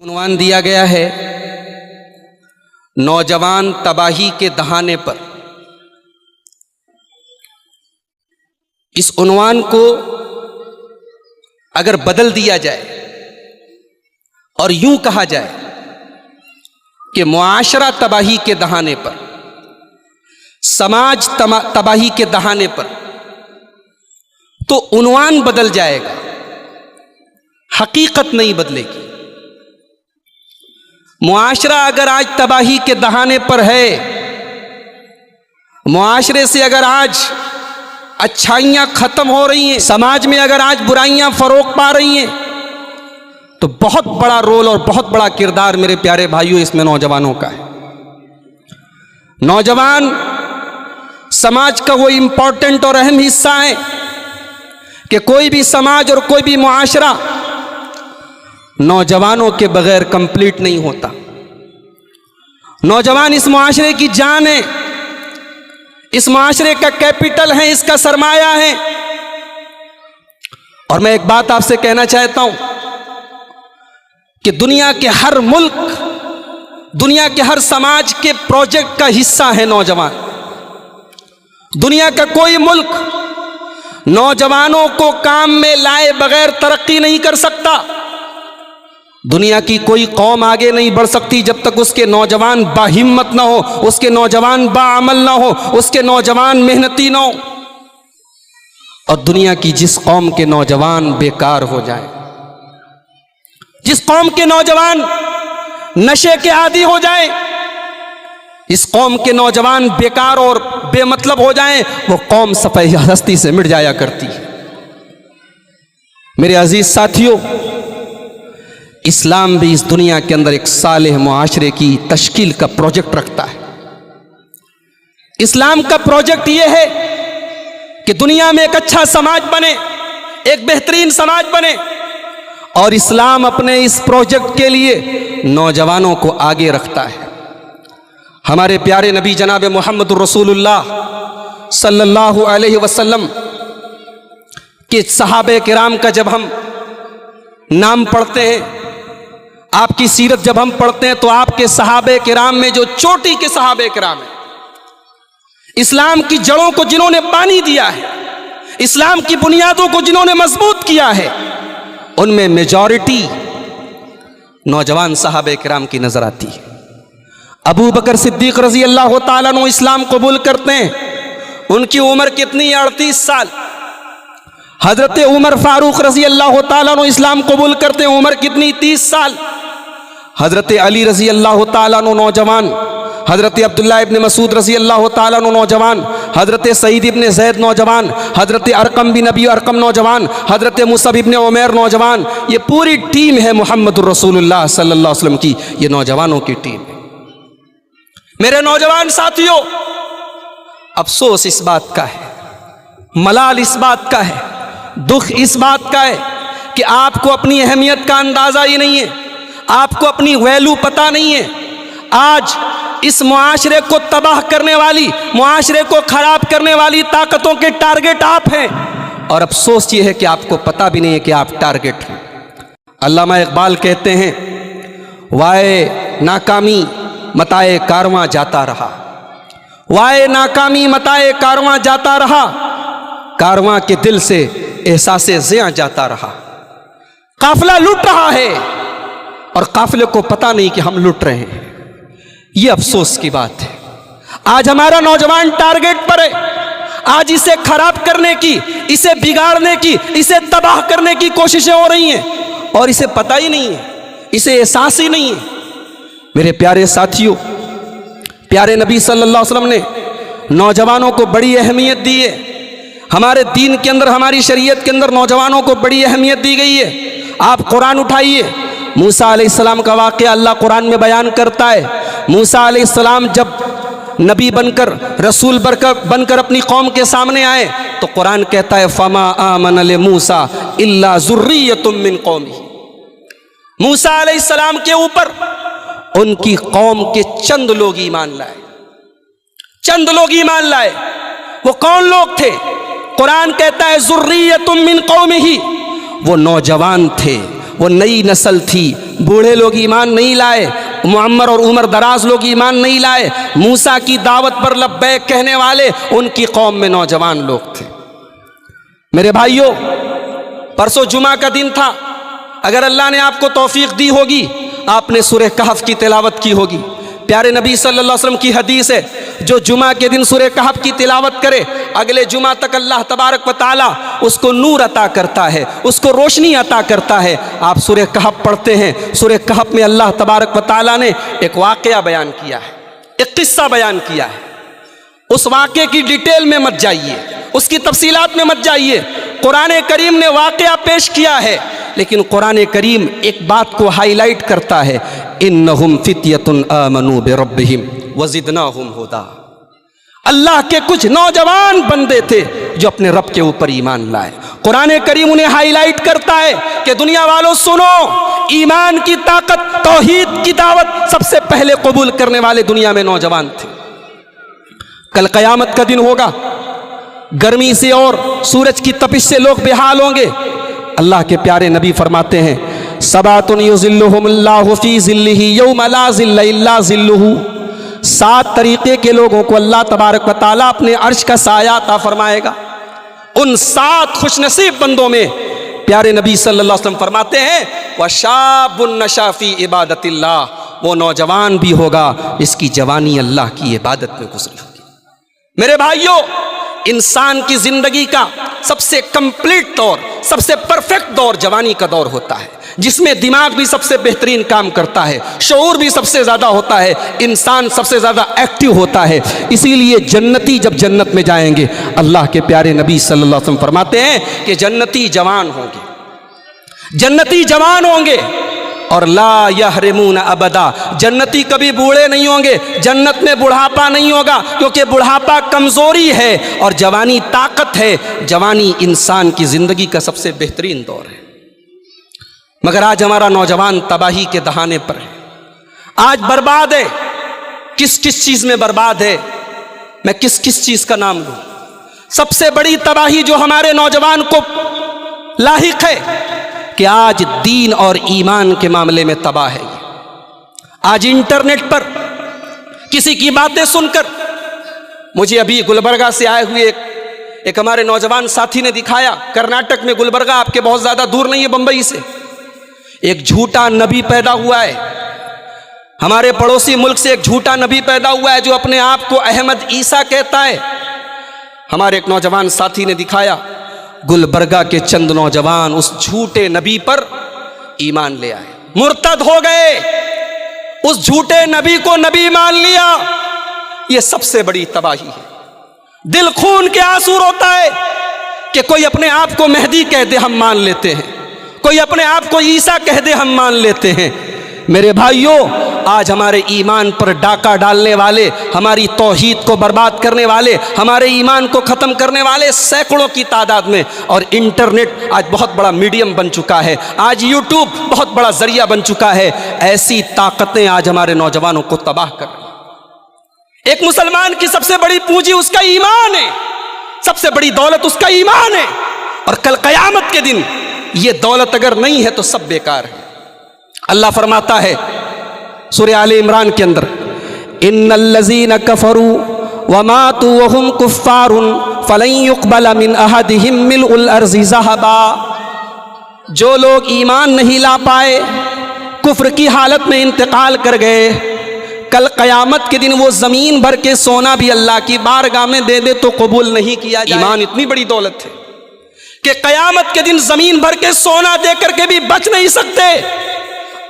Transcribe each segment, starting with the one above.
عنوان دیا گیا ہے نوجوان تباہی کے دہانے پر۔ اس عنوان کو اگر بدل دیا جائے اور یوں کہا جائے کہ معاشرہ تباہی کے دہانے پر، سماج تباہی کے دہانے پر، تو عنوان بدل جائے گا، حقیقت نہیں بدلے گی۔ معاشرہ اگر آج تباہی کے دہانے پر ہے، معاشرے سے اگر آج اچھائیاں ختم ہو رہی ہیں، سماج میں اگر آج برائیاں فروغ پا رہی ہیں، تو بہت بڑا رول اور بہت بڑا کردار میرے پیارے بھائیوں اس میں نوجوانوں کا ہے۔ نوجوان سماج کا وہ امپورٹنٹ اور اہم حصہ ہے کہ کوئی بھی سماج اور کوئی بھی معاشرہ نوجوانوں کے بغیر کمپلیٹ نہیں ہوتا۔ نوجوان اس معاشرے کی جان ہے، اس معاشرے کا کیپٹل ہے، اس کا سرمایہ ہے۔ اور میں ایک بات آپ سے کہنا چاہتا ہوں کہ دنیا کے ہر ملک، دنیا کے ہر سماج کے پروجیکٹ کا حصہ ہے نوجوان۔ دنیا کا کوئی ملک نوجوانوں کو کام میں لائے بغیر ترقی نہیں کر سکتا۔ دنیا کی کوئی قوم آگے نہیں بڑھ سکتی جب تک اس کے نوجوان باہمت نہ ہو، اس کے نوجوان باعمل نہ ہو، اس کے نوجوان محنتی نہ ہو۔ اور دنیا کی جس قوم کے نوجوان بیکار ہو جائیں، جس قوم کے نوجوان نشے کے عادی ہو جائیں، اس قوم کے نوجوان بیکار اور بے مطلب ہو جائیں، وہ قوم صفحہ ہستی سے مٹ جایا کرتی ہے۔ میرے عزیز ساتھیوں، اسلام بھی اس دنیا کے اندر ایک صالح معاشرے کی تشکیل کا پروجیکٹ رکھتا ہے۔ اسلام کا پروجیکٹ یہ ہے کہ دنیا میں ایک اچھا سماج بنے، ایک بہترین سماج بنے، اور اسلام اپنے اس پروجیکٹ کے لیے نوجوانوں کو آگے رکھتا ہے۔ ہمارے پیارے نبی جناب محمد الرسول اللہ صلی اللہ علیہ وسلم کے صحابہ کرام کا جب ہم نام پڑھتے ہیں، آپ کی سیرت جب ہم پڑھتے ہیں، تو آپ کے صحابہ کرام میں جو چوٹی کے صحابہ کرام ہیں، اسلام کی جڑوں کو جنہوں نے پانی دیا ہے، اسلام کی بنیادوں کو جنہوں نے مضبوط کیا ہے، ان میں میجورٹی نوجوان صحابہ کرام کی نظر آتی ہے۔ ابو بکر صدیق رضی اللہ تعالیٰ عنہ اسلام قبول کرتے ہیں، ان کی عمر کتنی؟ 38 سال۔ حضرت عمر فاروق رضی اللہ تعالیٰ عنہ اسلام قبول کرتے ہیں، عمر کتنی؟ 30 سال۔ حضرت علی رضی اللہ تعالیٰ عنہ نوجوان، حضرت عبداللہ ابن مسعود رضی اللہ تعالیٰ عنہ نوجوان، حضرت سعید ابن زید نوجوان، حضرت ارقم بن ابی ارقم نوجوان، حضرت مصعب ابن عمیر نوجوان۔ یہ پوری ٹیم ہے محمد الرسول اللہ صلی اللہ علیہ وسلم کی، یہ نوجوانوں کی ٹیم ہے۔ میرے نوجوان ساتھیوں، افسوس اس بات کا ہے، ملال اس بات کا ہے، دکھ اس بات کا ہے کہ آپ کو اپنی اہمیت کا اندازہ ہی نہیں ہے، آپ کو اپنی ویلیو پتہ نہیں ہے۔ آج اس معاشرے کو تباہ کرنے والی، معاشرے کو خراب کرنے والی طاقتوں کے ٹارگٹ آپ ہیں، اور افسوس یہ ہے کہ آپ کو پتہ بھی نہیں ہے کہ آپ ٹارگٹ ہیں۔ علامہ اقبال کہتے ہیں، وائے ناکامی متائے کارواں جاتا رہا، وائے ناکامی متائے کارواں جاتا رہا، کارواں کے دل سے احساس زیاں جاتا رہا۔ قافلہ لٹ رہا ہے اور قافلے کو پتہ نہیں کہ ہم لٹ رہے ہیں۔ یہ افسوس کی بات ہے۔ آج ہمارا نوجوان ٹارگٹ پر ہے، آج اسے خراب کرنے کی، اسے بگاڑنے کی، اسے تباہ کرنے کی کوششیں ہو رہی ہیں، اور اسے پتہ ہی نہیں ہے، اسے احساس ہی نہیں ہے۔ میرے پیارے ساتھیوں، پیارے نبی صلی اللہ علیہ وسلم نے نوجوانوں کو بڑی اہمیت دی ہے۔ ہمارے دین کے اندر، ہماری شریعت کے اندر نوجوانوں کو بڑی اہمیت دی گئی ہے۔ آپ قرآن اٹھائیے، موسیٰ علیہ السلام کا واقعہ اللہ قرآن میں بیان کرتا ہے۔ موسیٰ علیہ السلام جب نبی بن کر، رسول بن کر اپنی قوم کے سامنے آئے، تو قرآن کہتا ہے فَمَا آمَنَ لِمُوسَىٰ إِلَّا ذُرِّيَّةٌ مِّن قَوْمِهِ۔ موسیٰ علیہ السلام کے اوپر ان کی قوم کے چند لوگ ایمان لائے، چند لوگ ایمان لائے۔ وہ کون لوگ تھے؟ قرآن کہتا ہے ذُرِّيَّةٌ مِّن قَوْمِهِ، وہ نوجوان تھے، وہ نئی نسل تھی، بوڑھے لوگ ایمان نہیں لائے، معمر اور عمر دراز لوگ ایمان نہیں لائے، موسیٰ کی دعوت پر لبیک کہنے والے ان کی قوم میں نوجوان لوگ تھے۔ میرے بھائیوں، پرسوں جمعہ کا دن تھا، اگر اللہ نے آپ کو توفیق دی ہوگی آپ نے سورہ کہف کی تلاوت کی ہوگی۔ پیارے نبی صلی اللہ علیہ وسلم کی حدیث ہے، جو جمعہ کے دن سورہ کہف کی تلاوت کرے اگلے جمعہ تک اللہ تبارک و تعالیٰ اس کو نور عطا کرتا ہے، اس کو روشنی عطا کرتا ہے۔ آپ سورہ کہف پڑھتے ہیں، سورہ کہف میں اللہ تبارک و تعالیٰ نے ایک واقعہ بیان کیا ہے، ایک قصہ بیان کیا ہے۔ اس واقعے کی ڈیٹیل میں مت جائیے، اس کی تفصیلات میں مت جائیے، قرآن کریم نے واقعہ پیش کیا ہے، لیکن قرآن کریم ایک بات کو ہائی لائٹ کرتا ہے، انہم فتیۃ آمنوا بربہم وزدناہم ھدا۔ اللہ کے کچھ نوجوان بندے تھے جو اپنے رب کے اوپر ایمان لائے۔ قرآن کریم انہیں ہائی لائٹ کرتا ہے کہ دنیا والوں سنو، ایمان کی طاقت، توحید کی دعوت سب سے پہلے قبول کرنے والے دنیا میں نوجوان تھے۔ کل قیامت کا دن ہوگا، گرمی سے اور سورج کی تپش سے لوگ بےحال ہوں گے۔ اللہ کے پیارے نبی فرماتے ہیں، سبعۃ یظلھم اللہ فی ظلہ یوم لا ظل الا ظلہ۔ 7 طریقے کے لوگوں کو اللہ تبارک و تعالیٰ اپنے عرش کا سایہ عطا فرمائے گا۔ ان 7 خوش نصیب بندوں میں پیارے نبی صلی اللہ علیہ وسلم فرماتے ہیں، وشاب نشا فی عبادت اللہ، وہ نوجوان بھی ہوگا اس کی جوانی اللہ کی عبادت میں گزری ہوگی۔ میرے بھائیوں، انسان کی زندگی کا سب سے کمپلیٹ دور، سب سے پرفیکٹ دور جوانی کا دور ہوتا ہے، جس میں دماغ بھی سب سے بہترین کام کرتا ہے، شعور بھی سب سے زیادہ ہوتا ہے، انسان سب سے زیادہ ایکٹیو ہوتا ہے۔ اسی لیے جنتی جب جنت میں جائیں گے، اللہ کے پیارے نبی صلی اللہ علیہ وسلم فرماتے ہیں کہ جنتی جوان ہوں گے، جنتی جوان ہوں گے، اور لا یحرمون ابدا، جنتی کبھی بوڑھے نہیں ہوں گے، جنت میں بڑھاپا نہیں ہوگا، کیونکہ بڑھاپا کمزوری ہے اور جوانی طاقت ہے۔ جوانی انسان کی زندگی کا سب سے بہترین دور ہے۔ مگر آج ہمارا نوجوان تباہی کے دہانے پر ہے، آج برباد ہے۔ کس کس چیز میں برباد ہے؟ میں کس کس چیز کا نام لوں؟ سب سے بڑی تباہی جو ہمارے نوجوان کو لاحق ہے کہ آج دین اور ایمان کے معاملے میں تباہ ہے۔ آج انٹرنیٹ پر کسی کی باتیں سن کر، مجھے ابھی گلبرگہ سے آئے ہوئے ایک ہمارے نوجوان ساتھی نے دکھایا، کرناٹک میں گلبرگہ آپ کے بہت زیادہ دور نہیں ہے بمبئی سے، ایک جھوٹا نبی پیدا ہوا ہے۔ ہمارے پڑوسی ملک سے ایک جھوٹا نبی پیدا ہوا ہے جو اپنے آپ کو احمد عیسیٰ کہتا ہے۔ ہمارے ایک نوجوان ساتھی نے دکھایا، گلبرگہ کے چند نوجوان اس جھوٹے نبی پر ایمان لے آئے، مرتد ہو گئے، اس جھوٹے نبی کو نبی مان لیا۔ یہ سب سے بڑی تباہی ہے۔ دل خون کے آنسو روتا ہے کہ کوئی اپنے آپ کو مہدی کہہ دے ہم مان لیتے ہیں، کوئی اپنے آپ کو عیسیٰ کہہ دے ہم مان لیتے ہیں۔ میرے بھائیوں، آج ہمارے ایمان پر ڈاکہ ڈالنے والے، ہماری توحید کو برباد کرنے والے، ہمارے ایمان کو ختم کرنے والے سینکڑوں کی تعداد میں، اور انٹرنیٹ آج بہت بڑا میڈیم بن چکا ہے، آج یوٹیوب بہت بڑا ذریعہ بن چکا ہے۔ ایسی طاقتیں آج ہمارے نوجوانوں کو تباہ کر رہی ہیں۔ ایک مسلمان کی سب سے بڑی پونجی اس کا ایمان ہے، سب سے بڑی دولت اس کا ایمان ہے، اور کل قیامت کے دن یہ دولت اگر نہیں ہے تو سب بیکار ہے۔ اللہ فرماتا ہے سورہ آل عمران کے اندر، ان الذین کفروا وماتوا وهم کفار فلن يقبل من احدهم ملء الارض ذهبا۔ جو لوگ ایمان نہیں لا پائے، کفر کی حالت میں انتقال کر گئے، کل قیامت کے دن وہ زمین بھر کے سونا بھی اللہ کی بارگاہ میں دے دے تو قبول نہیں کیا جائے۔ ایمان اتنی بڑی دولت ہے کہ قیامت کے دن زمین بھر کے سونا دے کر کے بھی بچ نہیں سکتے۔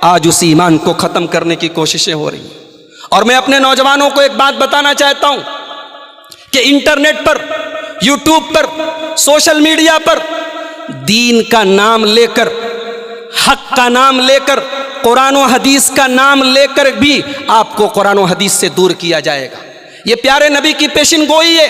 آج اس ایمان کو ختم کرنے کی کوششیں ہو رہی ہیں، اور میں اپنے نوجوانوں کو ایک بات بتانا چاہتا ہوں کہ انٹرنیٹ پر، یوٹیوب پر، سوشل میڈیا پر دین کا نام لے کر، حق کا نام لے کر، قرآن و حدیث کا نام لے کر بھی آپ کو قرآن و حدیث سے دور کیا جائے گا۔ یہ پیارے نبی کی پیشن گوئی ہے۔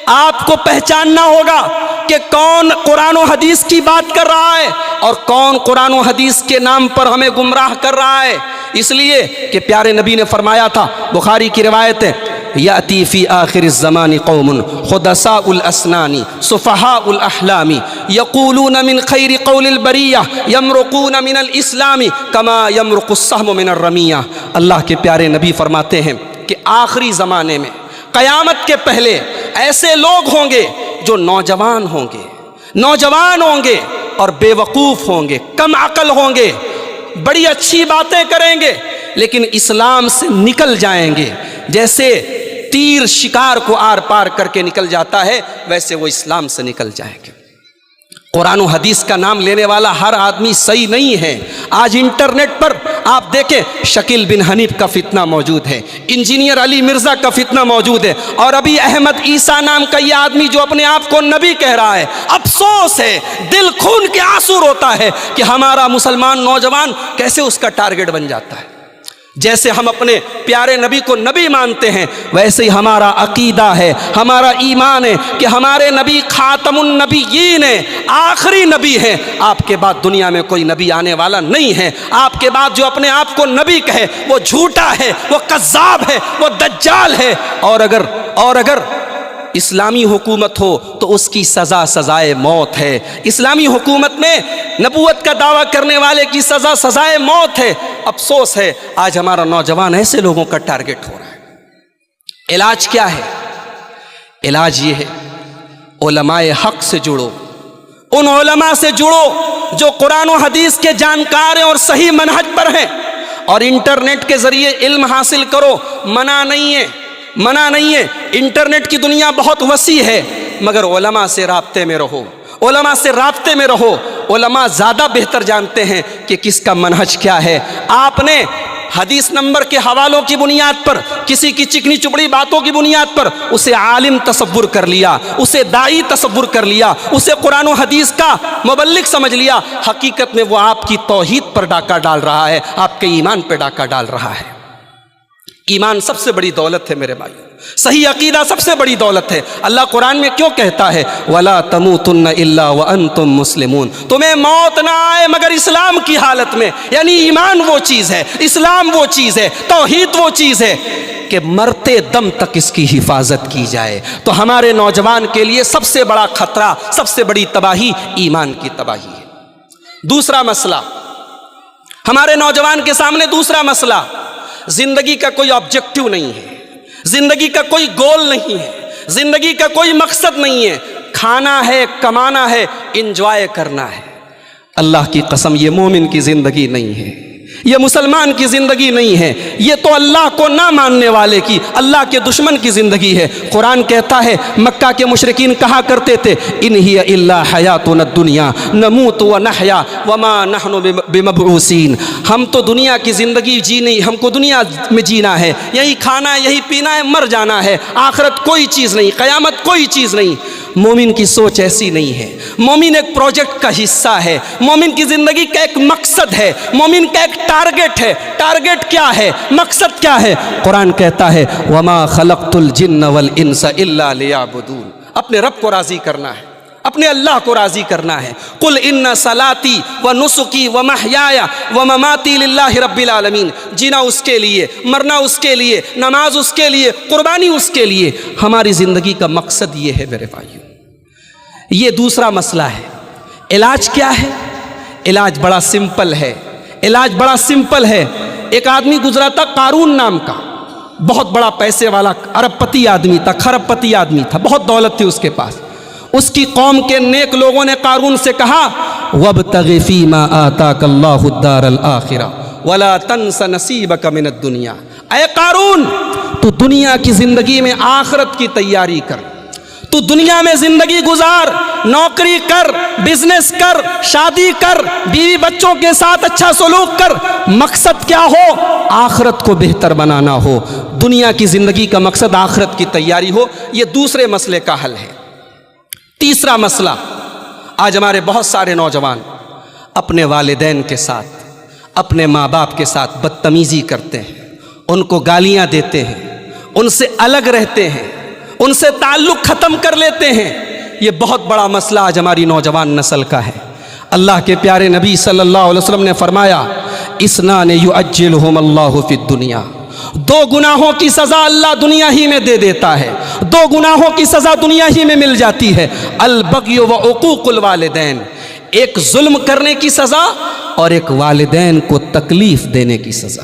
آپ کو پہچاننا ہوگا کہ کون قرآن و حدیث کی بات کر رہا ہے اور کون قرآن و حدیث کے نام پر ہمیں گمراہ کر رہا ہے۔ اس لیے کہ پیارے نبی نے فرمایا تھا، بخاری کی روایت ہے، یاتی فی آخر الزمان قوم خدساء الاسنان صفحاء الاحلام یقولون من خیر قول البریہ یمرقون من الاسلام کما یمرق السہم من الرمیہ۔ اللہ کے پیارے نبی فرماتے ہیں کہ آخری زمانے میں قیامت کے پہلے ایسے لوگ ہوں گے جو نوجوان ہوں گے اور بے وقوف ہوں گے، کم عقل ہوں گے، بڑی اچھی باتیں کریں گے لیکن اسلام سے نکل جائیں گے۔ جیسے تیر شکار کو آر پار کر کے نکل جاتا ہے ویسے وہ اسلام سے نکل جائیں گے۔ قرآن و حدیث کا نام لینے والا ہر آدمی صحیح نہیں ہے۔ آج انٹرنیٹ پر آپ دیکھیں شکیل بن حنیف کا فتنہ موجود ہے، انجینئر علی مرزا کا فتنہ موجود ہے، اور ابھی احمد عیسیٰ نام کا یہ آدمی جو اپنے آپ کو نبی کہہ رہا ہے۔ افسوس ہے، دل خون کے آنسو روتا ہے کہ ہمارا مسلمان نوجوان کیسے اس کا ٹارگٹ بن جاتا ہے۔ جیسے ہم اپنے پیارے نبی کو نبی مانتے ہیں ویسے ہی ہمارا عقیدہ ہے، ہمارا ایمان ہے کہ ہمارے نبی خاتم النبیین ہیں، آخری نبی ہیں۔ آپ کے بعد دنیا میں کوئی نبی آنے والا نہیں ہے۔ آپ کے بعد جو اپنے آپ کو نبی کہے وہ جھوٹا ہے، وہ کذاب ہے، وہ دجال ہے۔ اور اگر اسلامی حکومت ہو تو اس کی سزا سزائے موت ہے۔ اسلامی حکومت میں نبوت کا دعویٰ کرنے والے کی سزا سزائے موت ہے۔ افسوس ہے آج ہمارا نوجوان ایسے لوگوں کا ٹارگٹ ہو رہا ہے۔ علاج کیا ہے؟ علاج یہ ہے علماء حق سے جڑو، ان علماء سے جڑو جو قرآن و حدیث کے جانکار ہیں اور صحیح منہج پر ہیں، اور انٹرنیٹ کے ذریعے علم حاصل کرو، منع نہیں ہے۔ انٹرنیٹ کی دنیا بہت وسیع ہے مگر علماء سے رابطے میں رہو۔ علماء زیادہ بہتر جانتے ہیں کہ کس کا منہج کیا ہے۔ آپ نے حدیث نمبر کے حوالوں کی بنیاد پر، کسی کی چکنی چپڑی باتوں کی بنیاد پر اسے عالم تصور کر لیا، اسے داعی تصور کر لیا، اسے قرآن و حدیث کا مبلغ سمجھ لیا۔ حقیقت میں وہ آپ کی توحید پر ڈاکہ ڈال رہا ہے، آپ کے ایمان پہ ڈاکہ ڈال رہا ہے۔ ایمان سب سے بڑی دولت ہے میرے بھائیو، صحیح عقیدہ سب سے بڑی دولت ہے۔ اللہ قرآن میں کیوں کہتا ہے وَلَا تَمُوتُنَّ إِلَّا وَأَنْتُمْ مُسْلِمُونَ، تمہیں موت نہ آئے مگر اسلام کی حالت میں۔ یعنی ایمان وہ چیز ہے، اسلام وہ چیز ہے، توحید وہ چیز ہے کہ مرتے دم تک اس کی حفاظت کی جائے۔ تو ہمارے نوجوان کے لیے سب سے بڑا خطرہ، سب سے بڑی تباہی ایمان کی تباہی ہے۔ دوسرا مسئلہ ہمارے نوجوان کے سامنے، دوسرا مسئلہ، زندگی کا کوئی آبجیکٹو نہیں ہے، زندگی کا کوئی گول نہیں ہے، زندگی کا کوئی مقصد نہیں ہے۔ کھانا ہے، کمانا ہے، انجوائے کرنا ہے۔ اللہ کی قسم یہ مومن کی زندگی نہیں ہے، یہ مسلمان کی زندگی نہیں ہے، یہ تو اللہ کو نہ ماننے والے کی، اللہ کے دشمن کی زندگی ہے۔ قرآن کہتا ہے، مکہ کے مشرکین کہا کرتے تھے ان ہی الا حیاتنا الدنیا نموت ونحیا وما نحن بمبعوثین، ہم تو دنیا کی زندگی جی نہیں، ہم کو دنیا میں جینا ہے، یہی کھانا ہے، یہی پینا ہے، مر جانا ہے، آخرت کوئی چیز نہیں، قیامت کوئی چیز نہیں۔ مومن کی سوچ ایسی نہیں ہے۔ مومن ایک پروجیکٹ کا حصہ ہے، مومن کی زندگی کا ایک مقصد ہے، مومن کا ایک ٹارگٹ ہے۔ ٹارگٹ کیا ہے؟ مقصد کیا ہے؟ قرآن کہتا ہے وَمَا خَلَقْتُ الْجِنَّ وَالْإِنسَ إِلَّا لِيَعْبُدُونَ، اپنے رب کو راضی کرنا ہے، اپنے اللہ کو راضی کرنا ہے۔ قُلْ إِنَّ صَلَاتِي وَنُسُكِي وَمَحْيَايَ وَمَمَاتِي لِلَّهِ رَبِّ الْعَالَمِينَ، جینا اس کے لیے، مرنا اس کے لیے، نماز اس کے لیے، قربانی اس کے لیے۔ ہماری زندگی کا مقصد یہ ہے میرے بھائیو۔ یہ دوسرا مسئلہ ہے۔ علاج کیا ہے؟ علاج بڑا سمپل ہے، علاج بڑا سمپل ہے۔ ایک آدمی گزرا تھا قارون نام کا، بہت بڑا پیسے والا ارب پتی آدمی تھا، خرب پتی آدمی تھا، بہت دولت تھی اس کے پاس۔ اس کی قوم کے نیک لوگوں نے قارون سے کہا وَابْتَغِ فِي مَا آتَاكَ اللَّهُ الدَّارَ الْآخِرَةَ وَلَا تَنْسَ نَصِيبَكَ مِنَ الدُّنْيَا، اے قارون تو دنیا کی زندگی میں آخرت کی تیاری کر، تو دنیا میں زندگی گزار، نوکری کر، بزنس کر، شادی کر، بیوی بچوں کے ساتھ اچھا سلوک کر۔ مقصد کیا ہو؟ آخرت کو بہتر بنانا ہو، دنیا کی زندگی کا مقصد آخرت کی تیاری ہو۔ یہ دوسرے مسئلے کا حل ہے۔ تیسرا مسئلہ، آج ہمارے بہت سارے نوجوان اپنے والدین کے ساتھ، اپنے ماں باپ کے ساتھ بدتمیزی کرتے ہیں، ان کو گالیاں دیتے ہیں، ان سے الگ رہتے ہیں، ان سے تعلق ختم کر لیتے ہیں۔ یہ بہت بڑا مسئلہ آج ہماری نوجوان نسل کا ہے۔ اللہ کے پیارے نبی صلی اللہ علیہ وسلم نے فرمایا اثنان یعجلہم اللہ فی الدنیا دو گناہوں کی سزا اللہ دنیا ہی میں دے دیتا ہے، دو گناہوں کی سزا دنیا ہی میں مل جاتی ہے، البغی و عقوق الوالدین، ایک ظلم کرنے کی سزا اور ایک والدین کو تکلیف دینے کی سزا۔